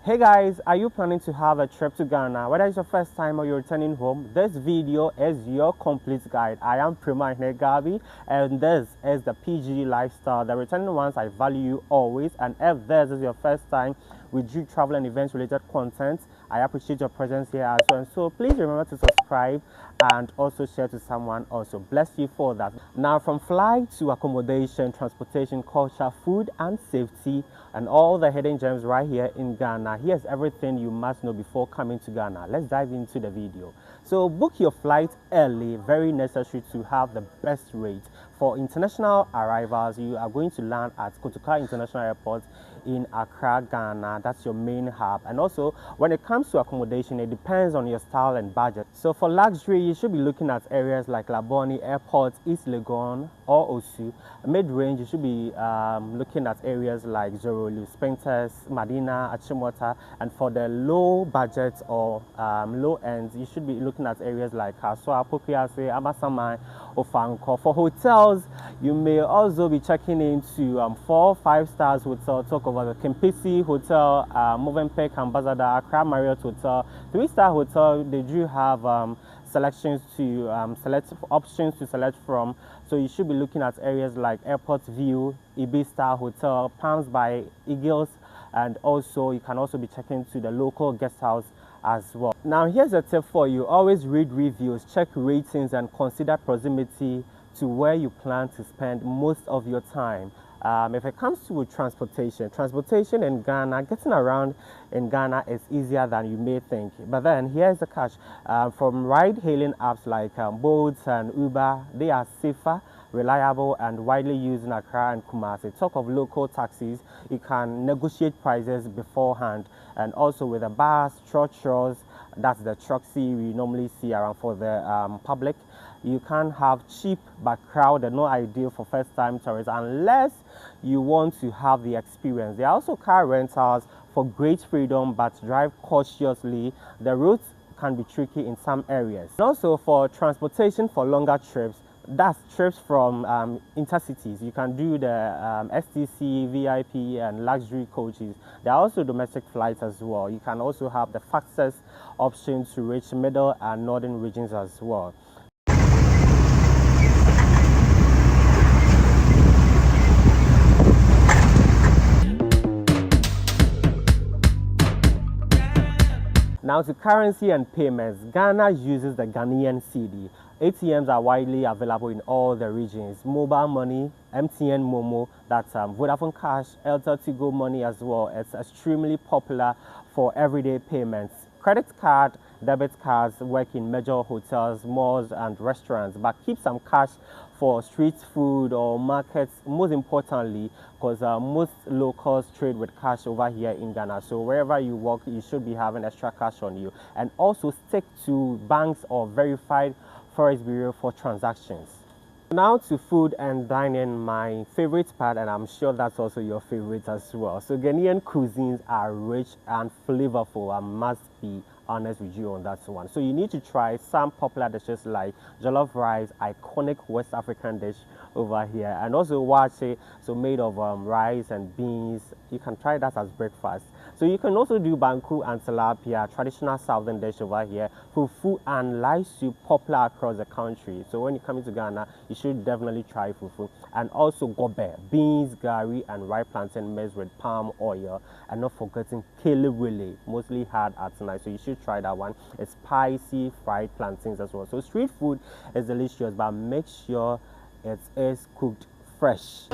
Hey guys, are you planning to have a trip to Ghana? Whether it's your first time or you're returning home, this video is your complete guide. I am Prima Gabi, and this is the PG lifestyle. The returning ones, I value you always, and if this is your first time with you travel and events related content, I appreciate your presence here as well. So please remember to subscribe and also share to someone also. Bless you for that. Now, from flight to accommodation, transportation, culture, food and safety, and all the hidden gems right here in Ghana. Here's everything you must know before coming to Ghana. Let's dive into the video. So book your flight early, very necessary to have the best rate. For international arrivals, you are going to land at Kotoka International Airport in Accra, Ghana. That's your main hub. And also, when it comes to accommodation, it depends on your style and budget. So for luxury, you should be looking at areas like Laboni Airport, East Legon, or Osu. Mid-range, you should be looking at areas like Zorolu, Spenters, Madina, Achimota. And for the low budget or low end, you should be looking at areas like Kaswa, Popiase, Amasamai, Ofanko. For hotels, you may also be checking into 4-5 stars hotel. Talk about the Kempisi Hotel, Movenpick Ambassador, Accra Marriott Hotel, 3-star hotel. They do have selections to select options to select from. So you should be looking at areas like Airport View, Ibis-star Hotel, Palms by Eagles, and also you can also be checking to the local guest house as well. Now here's a tip for you: always read reviews, check ratings, and consider proximity to where you plan to spend most of your time. If it comes to transportation in Ghana, getting around in Ghana is easier than you may think. But then here's the catch: from ride-hailing apps like Bolt and Uber, they are safer, reliable, and widely used in Accra and Kumasi. Talk of local taxis, you can negotiate prices beforehand. And also with the bus, trotros, that's the trucksy we normally see around for the public. You can have cheap but crowded, not ideal for first-time tourists unless you want to have the experience. There are also car rentals for great freedom, but drive cautiously. The routes can be tricky in some areas. And also for transportation for longer trips, that's trips from intercities. You can do the STC, VIP, and luxury coaches. There are also domestic flights as well. You can also have the fastest option to reach middle and northern regions as well. Now to currency and payments, Ghana uses the Ghanaian cedi. ATMs are widely available in all the regions. Mobile money, MTN Momo, that's Vodafone Cash, Airtel Tigo Money as well. It's extremely popular for everyday payments. Credit card, debit cards work in major hotels, malls and restaurants, but keep some cash for street food or markets, most importantly, because most locals trade with cash over here in Ghana. So wherever you work, you should be having extra cash on you. And also stick to banks or verified Forex Bureau for transactions. Now to food and dining, my favorite part, and I'm sure that's also your favorite as well. So Ghanaian cuisines are rich and flavorful. I must be honest with you on that one. So you need to try some popular dishes like jollof rice, iconic West African dish over here, and also wache, so made of rice and beans. You can try that as breakfast. So you can also do banku and tilapia, traditional southern dish over here. Fufu and lice soup, popular across the country. So when you come into Ghana, you should definitely try fufu. And also gobe, beans, gari, and ripe plantain mixed with palm oil. And not forgetting kelewele, mostly hard at night. So you should try that one. It's spicy fried plantains as well. So street food is delicious, but make sure it is cooked fresh.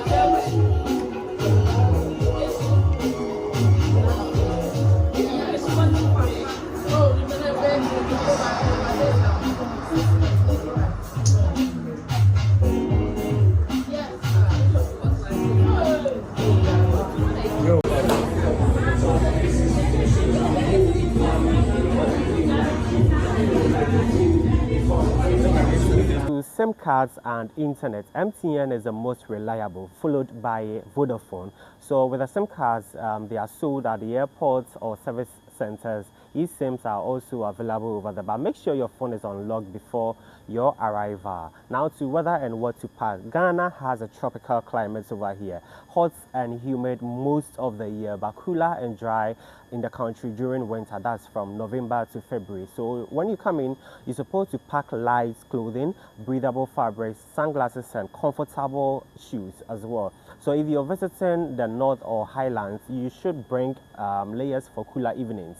SIM cards and internet, MTN is the most reliable, followed by Vodafone. So with the SIM cards, they are sold at the airports or service centers. eSIMs are also available over there, but make sure your phone is unlocked before your arrival. Now to weather and what to pack. Ghana has a tropical climate over here, hot and humid most of the year, but cooler and dry in the country during winter. That's from November to February. So when you come in, you're supposed to pack light clothing, breathable fabrics, sunglasses, and comfortable shoes as well. So if you're visiting the north or highlands, you should bring layers for cooler evenings.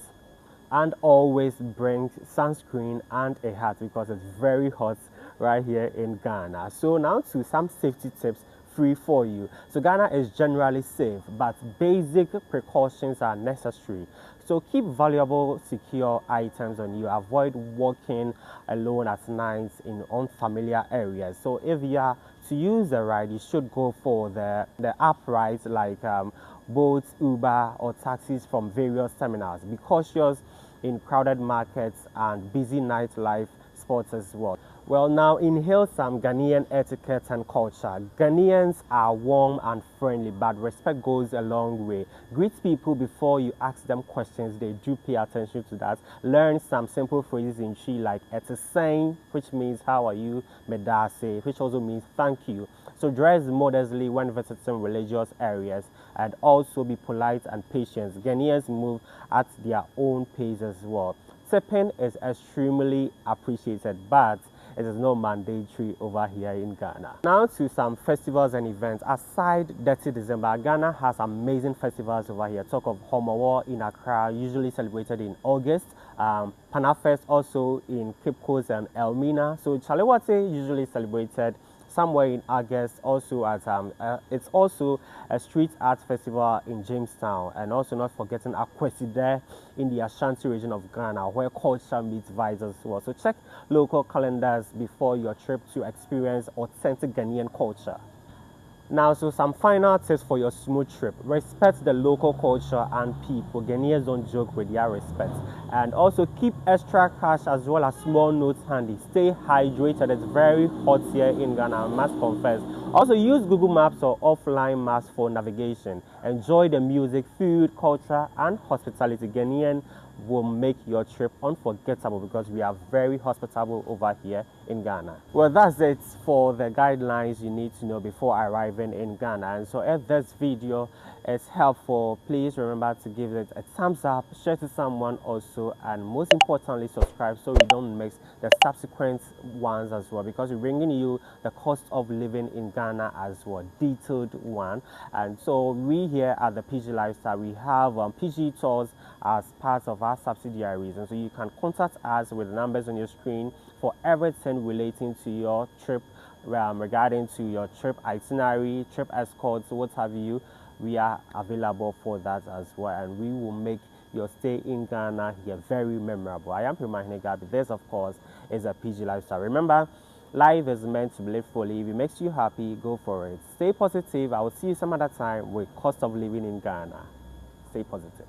And always bring sunscreen and a hat because it's very hot right here in Ghana. So now to some safety tips free for you. So Ghana is generally safe, but basic precautions are necessary. So keep valuable, secure items on you. Avoid walking alone at night in unfamiliar areas. So if you are to use a ride, you should go for the app rides like boats, Uber, or taxis from various terminals. Be cautious in crowded markets and busy nightlife spots as well. Well, now inhale some Ghanaian etiquette and culture. Ghanaians are warm and friendly, but respect goes a long way. Greet people before you ask them questions. They do pay attention to that. Learn some simple phrases in Chi like Atasemanso, which means how are you, Medase, which also means thank you. So dress modestly when visiting religious areas and also be polite and patient. Ghanaians move at their own pace as well. Tipping is extremely appreciated, but it is not mandatory over here in Ghana. Now to some festivals and events. Aside Detty December, Ghana has amazing festivals over here. Talk of Homowo in Accra, usually celebrated in August. Panafest also in Cape Coast and Elmina. So Chalewate usually celebrated somewhere in August. Also at it's also a street art festival in Jamestown, and also not forgetting Akwesi there in the Ashanti region of Ghana, where culture meets vibes as well. So check local calendars before your trip to experience authentic Ghanaian culture. Now, so some final tips for your smooth trip. Respect the local culture and people. Ghanaians don't joke with their respect. And also keep extra cash as well as small notes handy. Stay hydrated. It's very hot here in Ghana, I must confess. Also use Google Maps or offline maps for navigation. Enjoy the music, food, culture, and hospitality. Ghanaian will make your trip unforgettable because we are very hospitable over here in Ghana. Well, that's it for the guidelines you need to know before arriving in Ghana. And so if this video is helpful, please remember to give it a thumbs up, share to someone also, and most importantly subscribe so you don't miss the subsequent ones as well, because we're bringing you the cost of living in Ghana as well, detailed one. And so we here at the PG Lifestyle, we have PG tours as part of our subsidiaries, and so you can contact us with the numbers on your screen for everything relating to your trip, regarding to your trip itinerary, trip escorts, what have you. We are available for that as well, and we will make your stay in Ghana here very memorable. I am Prima Gabi. This, of course, is a PG Lifestyle. Remember, life is meant to be lived fully. If it makes you happy, go for it. Stay positive. I will see you some other time with cost of living in Ghana. Stay positive.